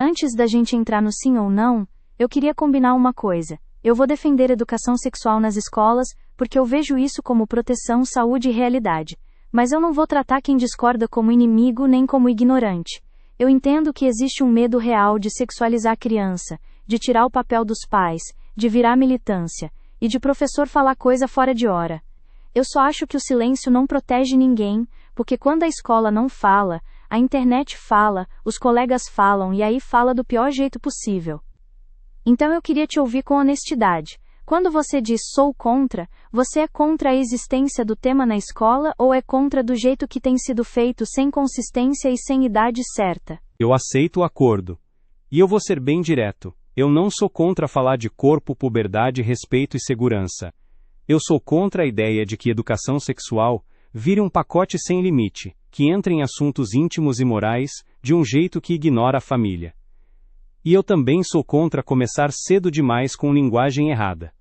Antes da gente entrar no sim ou não, eu queria combinar uma coisa. Eu vou defender educação sexual nas escolas, porque eu vejo isso como proteção, saúde e realidade. Mas eu não vou tratar quem discorda como inimigo nem como ignorante. Eu entendo que existe um medo real de sexualizar a criança, de tirar o papel dos pais, de virar militância, e de professor falar coisa fora de hora. Eu só acho que o silêncio não protege ninguém, porque quando a escola não fala, a internet fala, os colegas falam e aí fala do pior jeito possível. Então eu queria te ouvir com honestidade. Quando você diz sou contra, você é contra a existência do tema na escola ou é contra do jeito que tem sido feito sem consistência e sem idade certa? Eu aceito o acordo. E eu vou ser bem direto. Eu não sou contra falar de corpo, puberdade, respeito e segurança. Eu sou contra a ideia de que educação sexual vire um pacote sem limite, que entra em assuntos íntimos e morais, de um jeito que ignora a família. E eu também sou contra começar cedo demais com linguagem errada.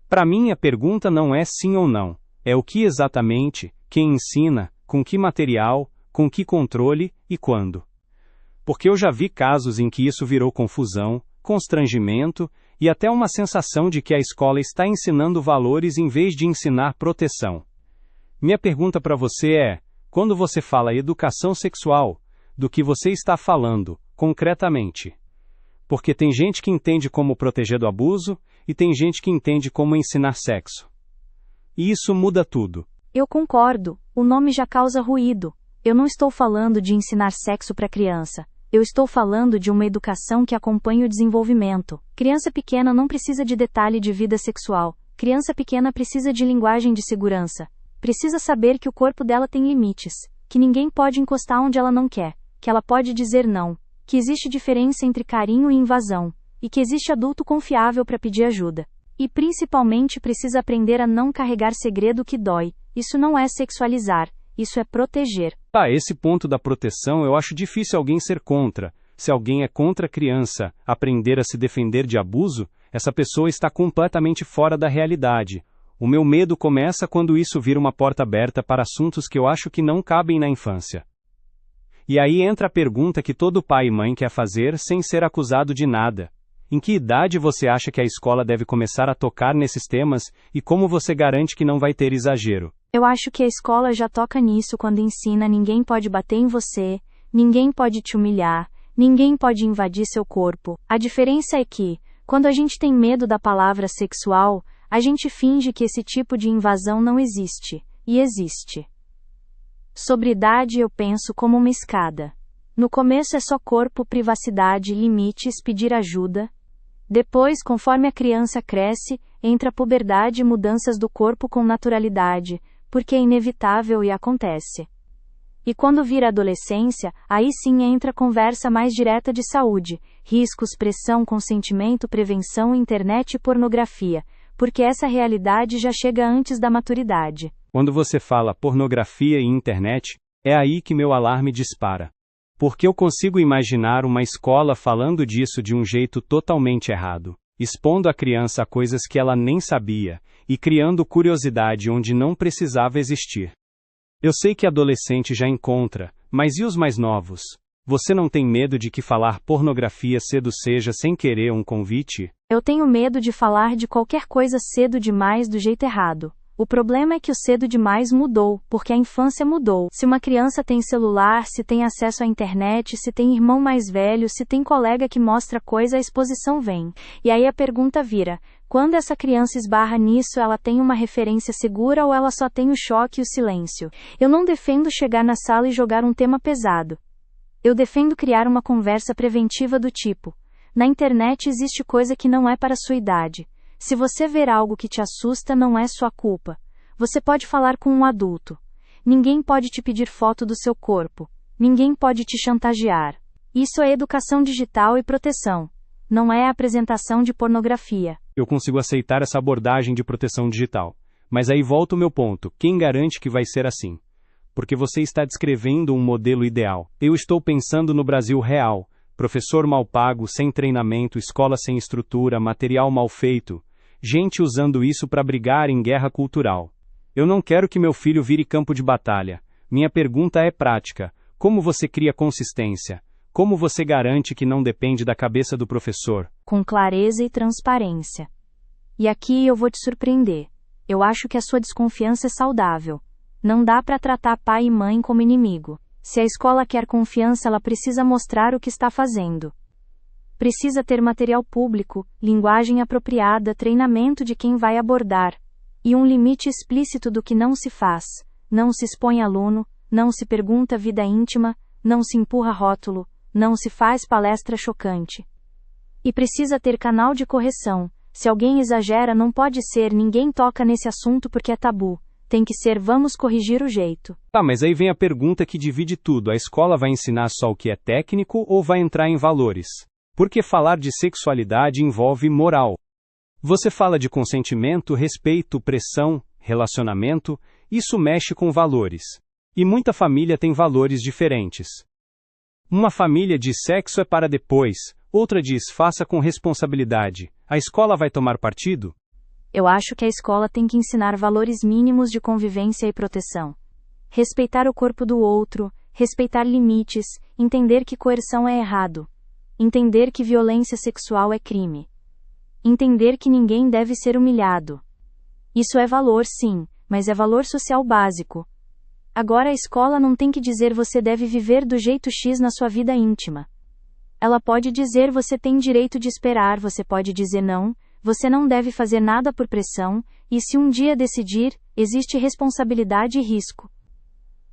Para mim a pergunta não é sim ou não, é o que exatamente, quem ensina, com que material, com que controle e quando. Porque eu já vi casos em que isso virou confusão, constrangimento e até uma sensação de que a escola está ensinando valores em vez de ensinar proteção. Minha pergunta para você é, quando você fala educação sexual, do que você está falando, concretamente? Porque tem gente que entende como proteger do abuso, e tem gente que entende como ensinar sexo. E isso muda tudo. Eu concordo, o nome já causa ruído. Eu não estou falando de ensinar sexo para criança. Eu estou falando de uma educação que acompanha o desenvolvimento. Criança pequena não precisa de detalhe de vida sexual. Criança pequena precisa de linguagem de segurança. Precisa saber que o corpo dela tem limites, que ninguém pode encostar onde ela não quer, que ela pode dizer não, que existe diferença entre carinho e invasão, e que existe adulto confiável para pedir ajuda. E principalmente precisa aprender a não carregar segredo que dói. Isso não é sexualizar, isso é proteger. Esse ponto da proteção eu acho difícil alguém ser contra. Se alguém é contra a criança aprender a se defender de abuso, essa pessoa está completamente fora da realidade. O meu medo começa quando isso vira uma porta aberta para assuntos que eu acho que não cabem na infância. E aí entra a pergunta que todo pai e mãe quer fazer sem ser acusado de nada. Em que idade você acha que a escola deve começar a tocar nesses temas e como você garante que não vai ter exagero? Eu acho que a escola já toca nisso quando ensina ninguém pode bater em você, ninguém pode te humilhar, ninguém pode invadir seu corpo. A diferença é que, quando a gente tem medo da palavra sexual, a gente finge que esse tipo de invasão não existe, e existe. Sobre idade eu penso como uma escada. No começo é só corpo, privacidade, limites, pedir ajuda. Depois, conforme a criança cresce, entra a puberdade e mudanças do corpo com naturalidade, porque é inevitável e acontece. E quando vira a adolescência, aí sim entra a conversa mais direta de saúde, riscos, pressão, consentimento, prevenção, internet e pornografia, porque essa realidade já chega antes da maturidade. Quando você fala pornografia e internet, é aí que meu alarme dispara. Porque eu consigo imaginar uma escola falando disso de um jeito totalmente errado, expondo a criança a coisas que ela nem sabia, e criando curiosidade onde não precisava existir. Eu sei que adolescente já encontra, mas e os mais novos? Você não tem medo de que falar pornografia cedo seja sem querer um convite? Eu tenho medo de falar de qualquer coisa cedo demais do jeito errado. O problema é que o cedo demais mudou, porque a infância mudou. Se uma criança tem celular, se tem acesso à internet, se tem irmão mais velho, se tem colega que mostra coisa, a exposição vem. E aí a pergunta vira, quando essa criança esbarra nisso, ela tem uma referência segura ou ela só tem o choque e o silêncio? Eu não defendo chegar na sala e jogar um tema pesado. Eu defendo criar uma conversa preventiva do tipo, na internet existe coisa que não é para a sua idade. Se você ver algo que te assusta, não é sua culpa. Você pode falar com um adulto. Ninguém pode te pedir foto do seu corpo. Ninguém pode te chantagear. Isso é educação digital e proteção. Não é a apresentação de pornografia. Eu consigo aceitar essa abordagem de proteção digital. Mas aí volta o meu ponto. Quem garante que vai ser assim? Porque você está descrevendo um modelo ideal. Eu estou pensando no Brasil real. Professor mal pago, sem treinamento, escola sem estrutura, material mal feito. Gente usando isso para brigar em guerra cultural. Eu não quero que meu filho vire campo de batalha. Minha pergunta é prática. Como você cria consistência? Como você garante que não depende da cabeça do professor? Com clareza e transparência. E aqui eu vou te surpreender. Eu acho que a sua desconfiança é saudável. Não dá para tratar pai e mãe como inimigo. Se a escola quer confiança, ela precisa mostrar o que está fazendo. Precisa ter material público, linguagem apropriada, treinamento de quem vai abordar. E um limite explícito do que não se faz. Não se expõe aluno, não se pergunta vida íntima, não se empurra rótulo, não se faz palestra chocante. E precisa ter canal de correção. Se alguém exagera, não pode ser ninguém toca nesse assunto porque é tabu. Tem que ser vamos corrigir o jeito. Tá, mas aí vem a pergunta que divide tudo. A escola vai ensinar só o que é técnico ou vai entrar em valores? Porque falar de sexualidade envolve moral. Você fala de consentimento, respeito, pressão, relacionamento, isso mexe com valores. E muita família tem valores diferentes. Uma família diz sexo é para depois, outra diz faça com responsabilidade. A escola vai tomar partido? Eu acho que a escola tem que ensinar valores mínimos de convivência e proteção. Respeitar o corpo do outro, respeitar limites, entender que coerção é errado. Entender que violência sexual é crime. Entender que ninguém deve ser humilhado. Isso é valor, sim, mas é valor social básico. Agora a escola não tem que dizer você deve viver do jeito X na sua vida íntima. Ela pode dizer você tem direito de esperar, você pode dizer não, você não deve fazer nada por pressão, e se um dia decidir, existe responsabilidade e risco.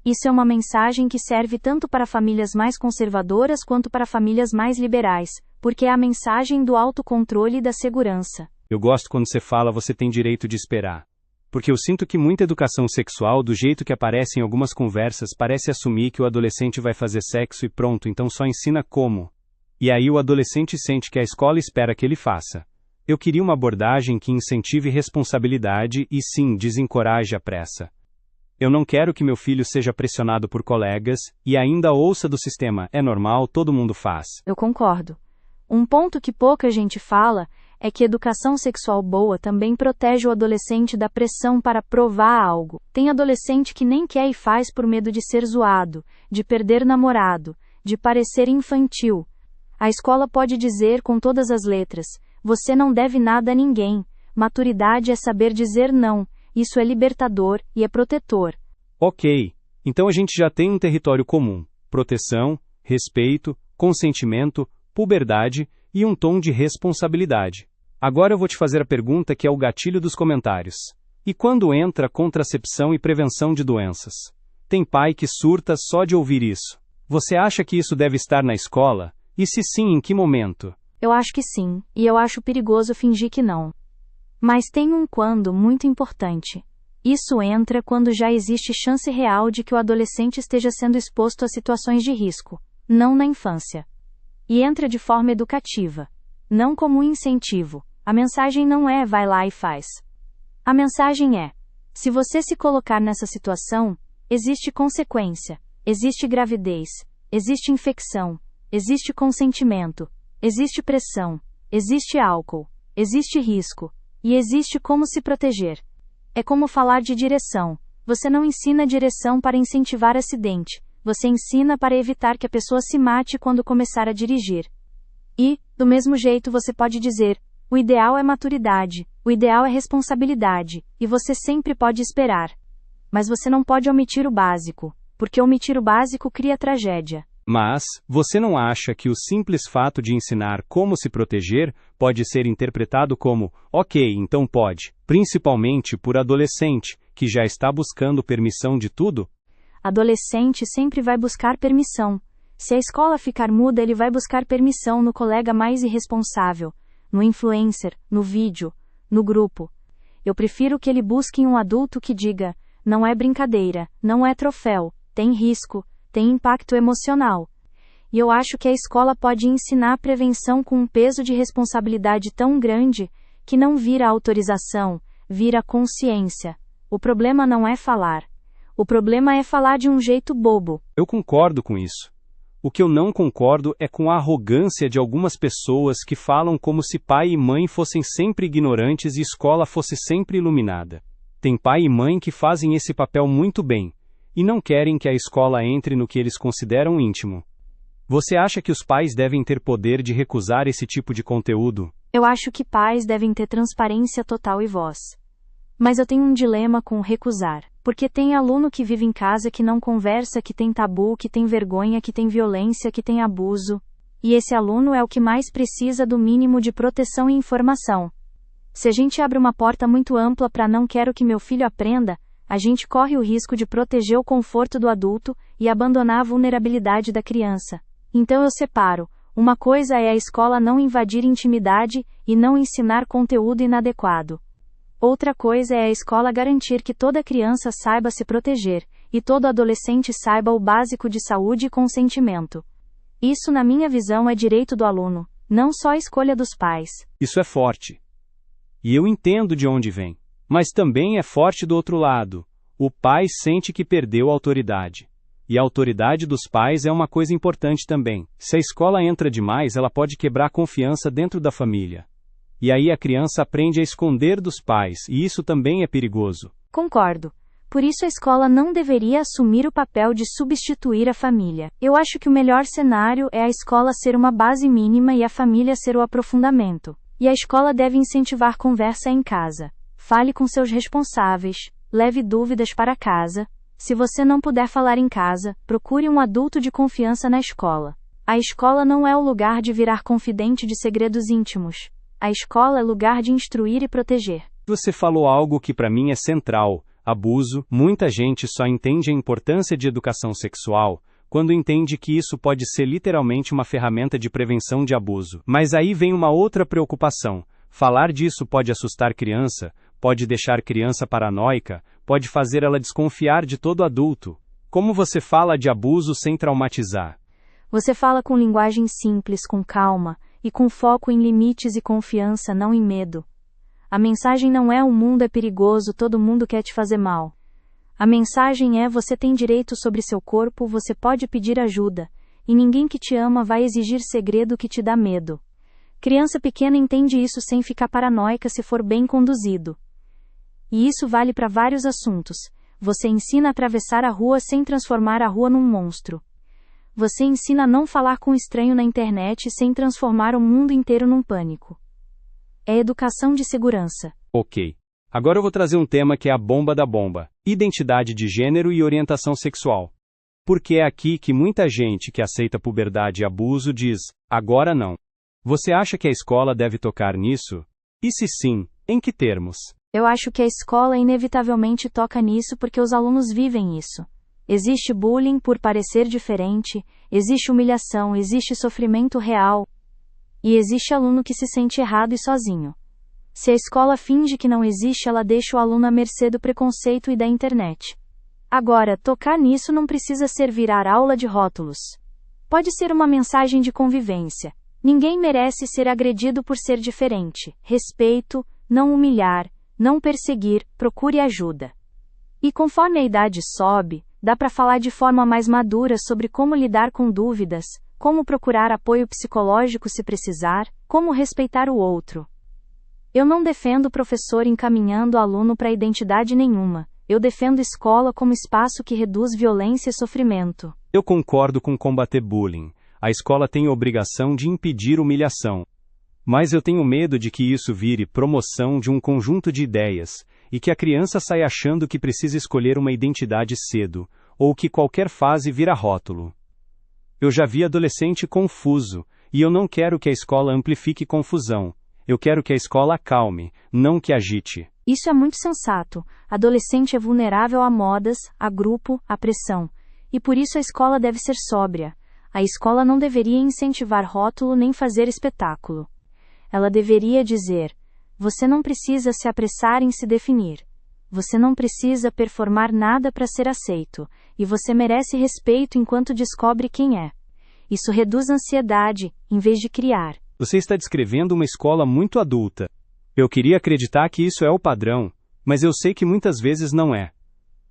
Isso é uma mensagem que serve tanto para famílias mais conservadoras quanto para famílias mais liberais, porque é a mensagem do autocontrole e da segurança. Eu gosto quando você fala você tem direito de esperar. Porque eu sinto que muita educação sexual, do jeito que aparece em algumas conversas, parece assumir que o adolescente vai fazer sexo e pronto, então só ensina como. E aí o adolescente sente que a escola espera que ele faça. Eu queria uma abordagem que incentive responsabilidade e sim, desencoraje a pressa. Eu não quero que meu filho seja pressionado por colegas e ainda ouça do sistema, é normal, todo mundo faz. Eu concordo. Um ponto que pouca gente fala é que educação sexual boa também protege o adolescente da pressão para provar algo. Tem adolescente que nem quer e faz por medo de ser zoado, de perder namorado, de parecer infantil. A escola pode dizer com todas as letras: você não deve nada a ninguém. Maturidade é saber dizer não. Isso é libertador e é protetor. Ok, então a gente já tem um território comum: proteção, respeito, consentimento, puberdade e um tom de responsabilidade. Agora eu vou te fazer a pergunta que é o gatilho dos comentários. E quando entra contracepção e prevenção de doenças? Tem pai que surta só de ouvir isso. Você acha que isso deve estar na escola? E se sim, em que momento? Eu acho que sim, e eu acho perigoso fingir que não. Mas tem um quando muito importante. Isso entra quando já existe chance real de que o adolescente esteja sendo exposto a situações de risco, não na infância. E entra de forma educativa, não como um incentivo. A mensagem não é vai lá e faz. A mensagem é: se você se colocar nessa situação, existe consequência, existe gravidez, existe infecção, existe consentimento, existe pressão, existe álcool, existe risco, e existe como se proteger. É como falar de direção. Você não ensina direção para incentivar acidente, você ensina para evitar que a pessoa se mate quando começar a dirigir. E, do mesmo jeito, você pode dizer: o ideal é maturidade, o ideal é responsabilidade, e você sempre pode esperar. Mas você não pode omitir o básico, porque omitir o básico cria tragédia. Mas, você não acha que o simples fato de ensinar como se proteger pode ser interpretado como, ok, então pode, principalmente por adolescente, que já está buscando permissão de tudo? Adolescente sempre vai buscar permissão. Se a escola ficar muda, ele vai buscar permissão no colega mais irresponsável, no influencer, no vídeo, no grupo. Eu prefiro que ele busque um adulto que diga: não é brincadeira, não é troféu, tem risco, tem impacto emocional. E eu acho que a escola pode ensinar a prevenção com um peso de responsabilidade tão grande, que não vira autorização, vira consciência. O problema não é falar. O problema é falar de um jeito bobo. Eu concordo com isso. O que eu não concordo é com a arrogância de algumas pessoas que falam como se pai e mãe fossem sempre ignorantes e escola fosse sempre iluminada. Tem pai e mãe que fazem esse papel muito bem, e não querem que a escola entre no que eles consideram íntimo. Você acha que os pais devem ter poder de recusar esse tipo de conteúdo? Eu acho que pais devem ter transparência total e voz. Mas eu tenho um dilema com o recusar, porque tem aluno que vive em casa que não conversa, que tem tabu, que tem vergonha, que tem violência, que tem abuso. E esse aluno é o que mais precisa do mínimo de proteção e informação. Se a gente abre uma porta muito ampla para não quero que meu filho aprenda, a gente corre o risco de proteger o conforto do adulto e abandonar a vulnerabilidade da criança. Então eu separo. Uma coisa é a escola não invadir intimidade e não ensinar conteúdo inadequado. Outra coisa é a escola garantir que toda criança saiba se proteger, e todo adolescente saiba o básico de saúde e consentimento. Isso, na minha visão, é direito do aluno, não só a escolha dos pais. Isso é forte. E eu entendo de onde vem. Mas também é forte do outro lado. O pai sente que perdeu a autoridade. E a autoridade dos pais é uma coisa importante também. Se a escola entra demais, ela pode quebrar a confiança dentro da família. E aí a criança aprende a esconder dos pais, e isso também é perigoso. Concordo. Por isso a escola não deveria assumir o papel de substituir a família. Eu acho que o melhor cenário é a escola ser uma base mínima e a família ser o aprofundamento. E a escola deve incentivar conversa em casa. Fale com seus responsáveis, leve dúvidas para casa. Se você não puder falar em casa, procure um adulto de confiança na escola. A escola não é o lugar de virar confidente de segredos íntimos. A escola é lugar de instruir e proteger. Você falou algo que para mim é central: abuso. Muita gente só entende a importância de educação sexual quando entende que isso pode ser literalmente uma ferramenta de prevenção de abuso. Mas aí vem uma outra preocupação. Falar disso pode assustar criança, pode deixar criança paranoica, pode fazer ela desconfiar de todo adulto. Como você fala de abuso sem traumatizar? Você fala com linguagem simples, com calma, e com foco em limites e confiança, não em medo. A mensagem não é o mundo é perigoso, todo mundo quer te fazer mal. A mensagem é você tem direito sobre seu corpo, você pode pedir ajuda, e ninguém que te ama vai exigir segredo que te dá medo. Criança pequena entende isso sem ficar paranoica se for bem conduzido. E isso vale para vários assuntos. Você ensina a atravessar a rua sem transformar a rua num monstro. Você ensina a não falar com estranho na internet sem transformar o mundo inteiro num pânico. É educação de segurança. Ok. Agora eu vou trazer um tema que é a bomba da bomba: identidade de gênero e orientação sexual. Porque é aqui que muita gente que aceita puberdade e abuso diz, agora não. Você acha que a escola deve tocar nisso? E se sim, em que termos? Eu acho que a escola inevitavelmente toca nisso porque os alunos vivem isso. Existe bullying por parecer diferente, existe humilhação, existe sofrimento real. E existe aluno que se sente errado e sozinho. Se a escola finge que não existe, ela deixa o aluno à mercê do preconceito e da internet. Agora, tocar nisso não precisa ser virar aula de rótulos. Pode ser uma mensagem de convivência. Ninguém merece ser agredido por ser diferente. Respeito, não humilhar, não perseguir, procure ajuda. E conforme a idade sobe, dá para falar de forma mais madura sobre como lidar com dúvidas, como procurar apoio psicológico se precisar, como respeitar o outro. Eu não defendo o professor encaminhando o aluno para identidade nenhuma. Eu defendo escola como espaço que reduz violência e sofrimento. Eu concordo com combater bullying. A escola tem a obrigação de impedir humilhação. Mas eu tenho medo de que isso vire promoção de um conjunto de ideias, e que a criança saia achando que precisa escolher uma identidade cedo, ou que qualquer fase vira rótulo. Eu já vi adolescente confuso, e eu não quero que a escola amplifique confusão. Eu quero que a escola acalme, não que agite. Isso é muito sensato. Adolescente é vulnerável a modas, a grupo, a pressão. E por isso a escola deve ser sóbria. A escola não deveria incentivar rótulo nem fazer espetáculo. Ela deveria dizer: você não precisa se apressar em se definir. Você não precisa performar nada para ser aceito, e você merece respeito enquanto descobre quem é. Isso reduz a ansiedade, em vez de criar. Você está descrevendo uma escola muito adulta. Eu queria acreditar que isso é o padrão, mas eu sei que muitas vezes não é.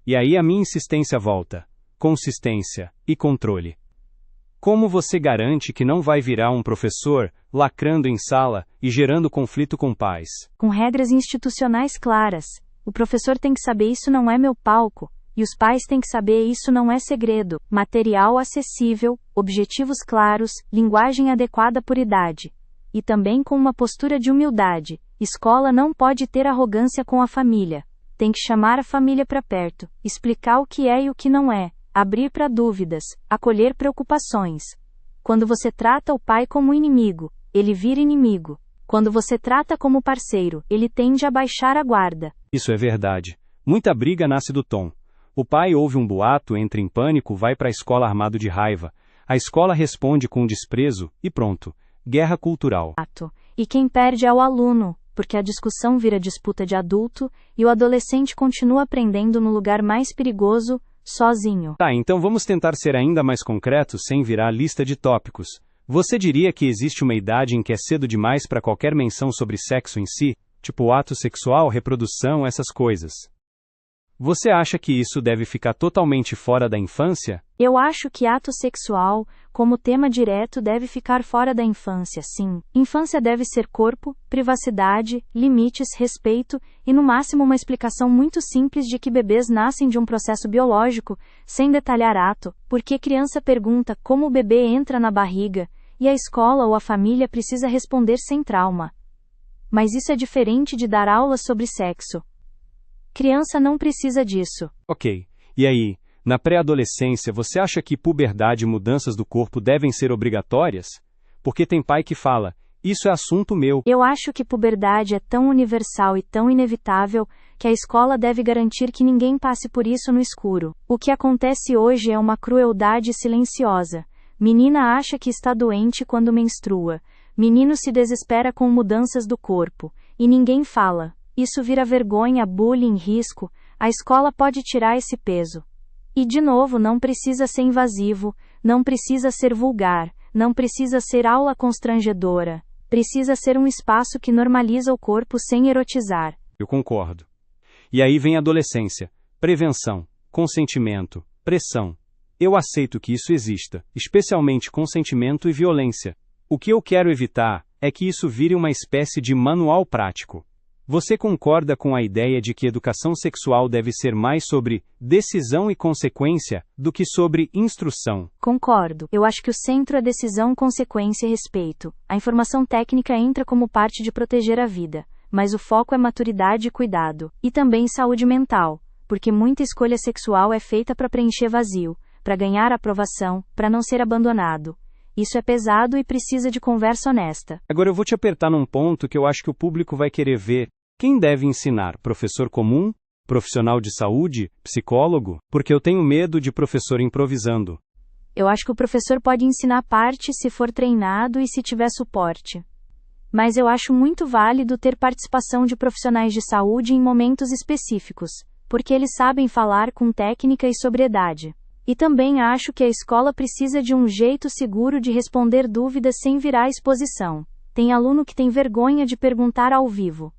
E aí a minha insistência volta. Consistência e controle. Como você garante que não vai virar um professor, lacrando em sala e gerando conflito com pais? Com regras institucionais claras. O professor tem que saber: isso não é meu palco, E os pais têm que saber, isso não é segredo. Material acessível, objetivos claros, linguagem adequada por idade. E também com uma postura de humildade. Escola não pode ter arrogância com a família. Tem que chamar a família para perto, explicar o que é e o que não é, abrir para dúvidas, acolher preocupações. Quando você trata o pai como inimigo, ele vira inimigo. Quando você trata como parceiro, ele tende a baixar a guarda. Isso é verdade. Muita briga nasce do tom. O pai ouve um boato, entra em pânico, vai para a escola armado de raiva. A escola responde com desprezo e pronto. Guerra cultural. E quem perde é o aluno, porque a discussão vira disputa de adulto e o adolescente continua aprendendo no lugar mais perigoso, sozinho. Tá, então vamos tentar ser ainda mais concretos sem virar lista de tópicos. Você diria que existe uma idade em que é cedo demais para qualquer menção sobre sexo em si, tipo ato sexual, reprodução, essas coisas? Você acha que isso deve ficar totalmente fora da infância? Eu acho que ato sexual, como tema direto, deve ficar fora da infância, sim. Infância deve ser corpo, privacidade, limites, respeito e, no máximo, uma explicação muito simples de que bebês nascem de um processo biológico, sem detalhar ato, porque criança pergunta como o bebê entra na barriga, e a escola ou a família precisa responder sem trauma. Mas isso é diferente de dar aulas sobre sexo. Criança não precisa disso. Ok. E aí, na pré-adolescência, você acha que puberdade e mudanças do corpo devem ser obrigatórias? Porque tem pai que fala, isso é assunto meu. Eu acho que puberdade é tão universal e tão inevitável que a escola deve garantir que ninguém passe por isso no escuro. O que acontece hoje é uma crueldade silenciosa. Menina acha que está doente quando menstrua. Menino se desespera com mudanças do corpo. E ninguém fala. Isso vira vergonha, bullying, risco. A escola pode tirar esse peso. E de novo, não precisa ser invasivo, não precisa ser vulgar, não precisa ser aula constrangedora. Precisa ser um espaço que normaliza o corpo sem erotizar. Eu concordo. E aí vem a adolescência. Prevenção, consentimento, pressão. Eu aceito que isso exista, especialmente consentimento e violência. O que eu quero evitar é que isso vire uma espécie de manual prático. Você concorda com a ideia de que educação sexual deve ser mais sobre decisão e consequência do que sobre instrução? Concordo. Eu acho que o centro é decisão, consequência e respeito. A informação técnica entra como parte de proteger a vida, mas o foco é maturidade e cuidado. E também saúde mental, porque muita escolha sexual é feita para preencher vazio, para ganhar aprovação, para não ser abandonado. Isso é pesado e precisa de conversa honesta. Agora eu vou te apertar num ponto que eu acho que o público vai querer ver. Quem deve ensinar? Professor comum? Profissional de saúde? Psicólogo? Porque eu tenho medo de professor improvisando. Eu acho que o professor pode ensinar parte se for treinado e se tiver suporte. Mas eu acho muito válido ter participação de profissionais de saúde em momentos específicos, porque eles sabem falar com técnica e sobriedade. E também acho que a escola precisa de um jeito seguro de responder dúvidas sem virar exposição. Tem aluno que tem vergonha de perguntar ao vivo.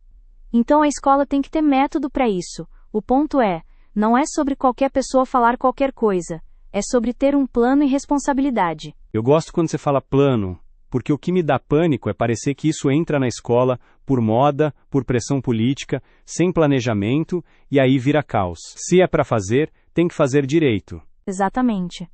Então a escola tem que ter método para isso. O ponto é, não é sobre qualquer pessoa falar qualquer coisa. É sobre ter um plano e responsabilidade. Eu gosto quando você fala plano, porque o que me dá pânico é parecer que isso entra na escola por moda, por pressão política, sem planejamento, e aí vira caos. Se é para fazer, tem que fazer direito. Exatamente.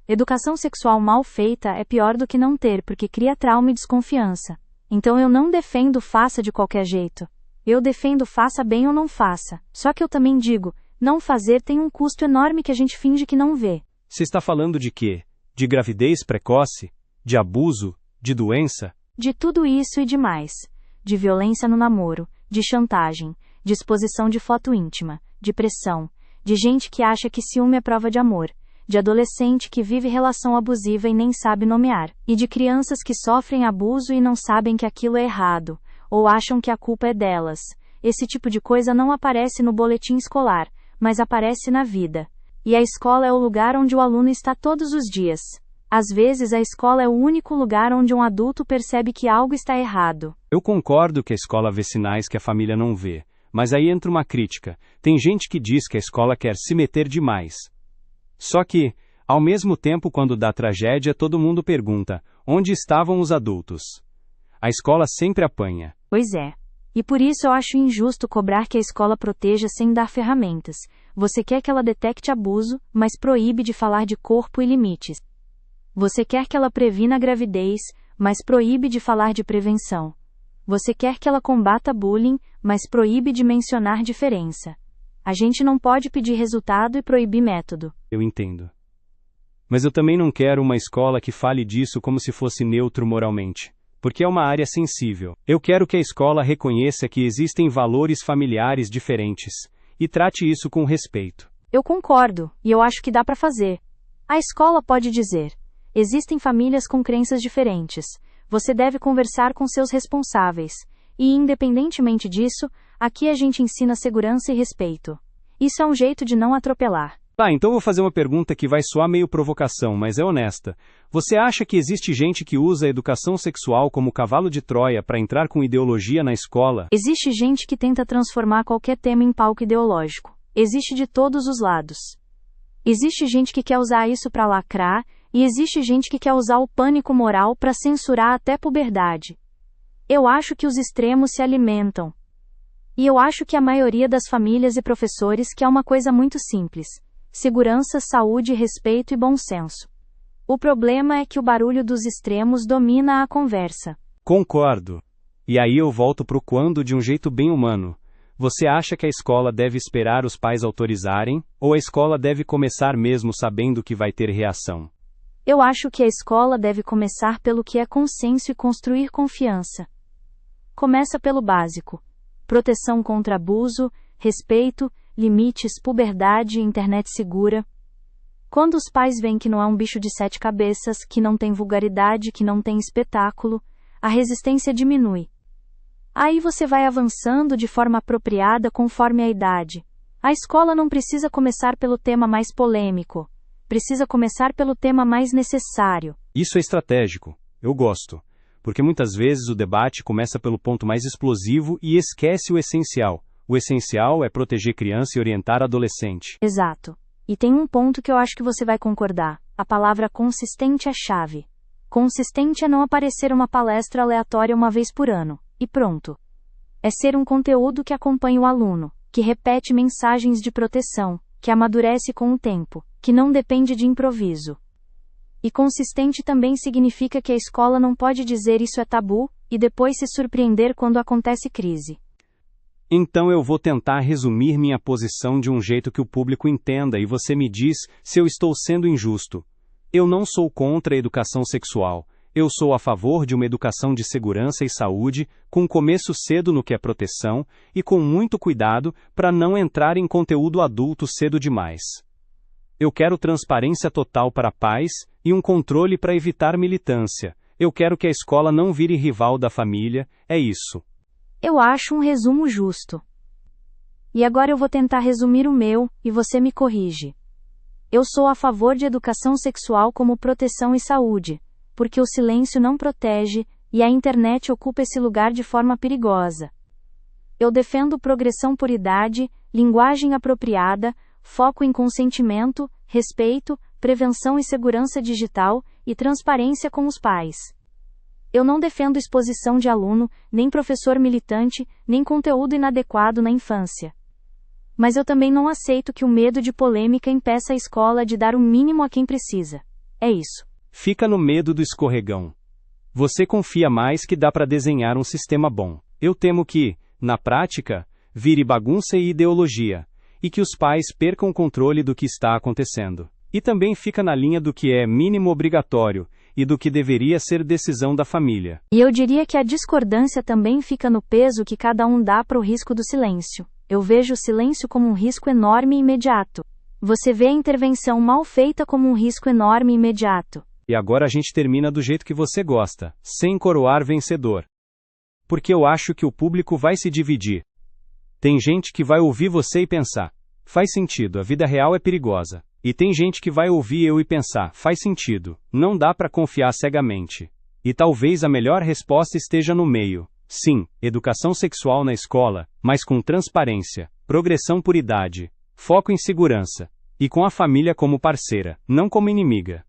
Educação sexual mal feita é pior do que não ter, porque cria trauma e desconfiança. Então eu não defendo faça de qualquer jeito. Eu defendo faça bem ou não faça. Só que eu também digo, não fazer tem um custo enorme que a gente finge que não vê. Você está falando de quê? De gravidez precoce? De abuso? De doença? De tudo isso e de mais. De violência no namoro, de chantagem, de exposição de foto íntima, de pressão, de gente que acha que ciúme é prova de amor, de adolescente que vive relação abusiva e nem sabe nomear, e de crianças que sofrem abuso e não sabem que aquilo é errado, ou acham que a culpa é delas. Esse tipo de coisa não aparece no boletim escolar, mas aparece na vida. E a escola é o lugar onde o aluno está todos os dias. Às vezes a escola é o único lugar onde um adulto percebe que algo está errado. Eu concordo que a escola vê sinais que a família não vê, mas aí entra uma crítica. Tem gente que diz que a escola quer se meter demais. Só que, ao mesmo tempo, quando dá tragédia, todo mundo pergunta, onde estavam os adultos? A escola sempre apanha. Pois é. E por isso eu acho injusto cobrar que a escola proteja sem dar ferramentas. Você quer que ela detecte abuso, mas proíbe de falar de corpo e limites. Você quer que ela previna a gravidez, mas proíbe de falar de prevenção. Você quer que ela combata bullying, mas proíbe de mencionar diferença. A gente não pode pedir resultado e proibir método. Eu entendo. Mas eu também não quero uma escola que fale disso como se fosse neutro moralmente. Porque é uma área sensível. Eu quero que a escola reconheça que existem valores familiares diferentes e trate isso com respeito. Eu concordo, e eu acho que dá para fazer. A escola pode dizer: existem famílias com crenças diferentes. Você deve conversar com seus responsáveis. E, independentemente disso, aqui a gente ensina segurança e respeito. Isso é um jeito de não atropelar. Tá, então vou fazer uma pergunta que vai soar meio provocação, mas é honesta. Você acha que existe gente que usa a educação sexual como cavalo de Troia para entrar com ideologia na escola? Existe gente que tenta transformar qualquer tema em palco ideológico. Existe de todos os lados. Existe gente que quer usar isso para lacrar, e existe gente que quer usar o pânico moral para censurar até puberdade. Eu acho que os extremos se alimentam. E eu acho que a maioria das famílias e professores quer uma coisa muito simples: segurança, saúde, respeito e bom senso. O problema é que o barulho dos extremos domina a conversa. Concordo. E aí eu volto pro quando de um jeito bem humano. Você acha que a escola deve esperar os pais autorizarem, ou a escola deve começar mesmo sabendo que vai ter reação? Eu acho que a escola deve começar pelo que é consenso e construir confiança. Começa pelo básico: proteção contra abuso, respeito, limites, puberdade e internet segura. Quando os pais veem que não é um bicho de 7 cabeças, que não tem vulgaridade, que não tem espetáculo, a resistência diminui. Aí você vai avançando de forma apropriada conforme a idade. A escola não precisa começar pelo tema mais polêmico. Precisa começar pelo tema mais necessário. Isso é estratégico. Eu gosto. Porque muitas vezes o debate começa pelo ponto mais explosivo e esquece o essencial. O essencial é proteger criança e orientar adolescente. Exato. E tem um ponto que eu acho que você vai concordar. A palavra consistente é chave. Consistente é não aparecer uma palestra aleatória uma vez por ano. E pronto. É ser um conteúdo que acompanha o aluno, que repete mensagens de proteção, que amadurece com o tempo, que não depende de improviso. E consistente também significa que a escola não pode dizer isso é tabu, e depois se surpreender quando acontece crise. Então eu vou tentar resumir minha posição de um jeito que o público entenda e você me diz se eu estou sendo injusto. Eu não sou contra a educação sexual. Eu sou a favor de uma educação de segurança e saúde, com começo cedo no que é proteção, e com muito cuidado para não entrar em conteúdo adulto cedo demais. Eu quero transparência total para pais, e um controle para evitar militância. Eu quero que a escola não vire rival da família, é isso. Eu acho um resumo justo. E agora eu vou tentar resumir o meu, e você me corrige. Eu sou a favor de educação sexual como proteção e saúde, porque o silêncio não protege, e a internet ocupa esse lugar de forma perigosa. Eu defendo progressão por idade, linguagem apropriada, foco em consentimento, respeito, prevenção e segurança digital, e transparência com os pais. Eu não defendo exposição de aluno, nem professor militante, nem conteúdo inadequado na infância. Mas eu também não aceito que o medo de polêmica impeça a escola de dar o mínimo a quem precisa. É isso. Fica no medo do escorregão. Você confia mais que dá para desenhar um sistema bom. Eu temo que, na prática, vire bagunça e ideologia, e que os pais percam o controle do que está acontecendo. E também fica na linha do que é mínimo obrigatório, e do que deveria ser decisão da família. E eu diria que a discordância também fica no peso que cada um dá para o risco do silêncio. Eu vejo o silêncio como um risco enorme e imediato. Você vê a intervenção mal feita como um risco enorme e imediato. E agora a gente termina do jeito que você gosta, sem coroar vencedor. Porque eu acho que o público vai se dividir. Tem gente que vai ouvir você e pensar: faz sentido, a vida real é perigosa. E tem gente que vai ouvir eu e pensar: faz sentido, não dá para confiar cegamente. E talvez a melhor resposta esteja no meio. Sim, educação sexual na escola, mas com transparência, progressão por idade, foco em segurança, e com a família como parceira, não como inimiga.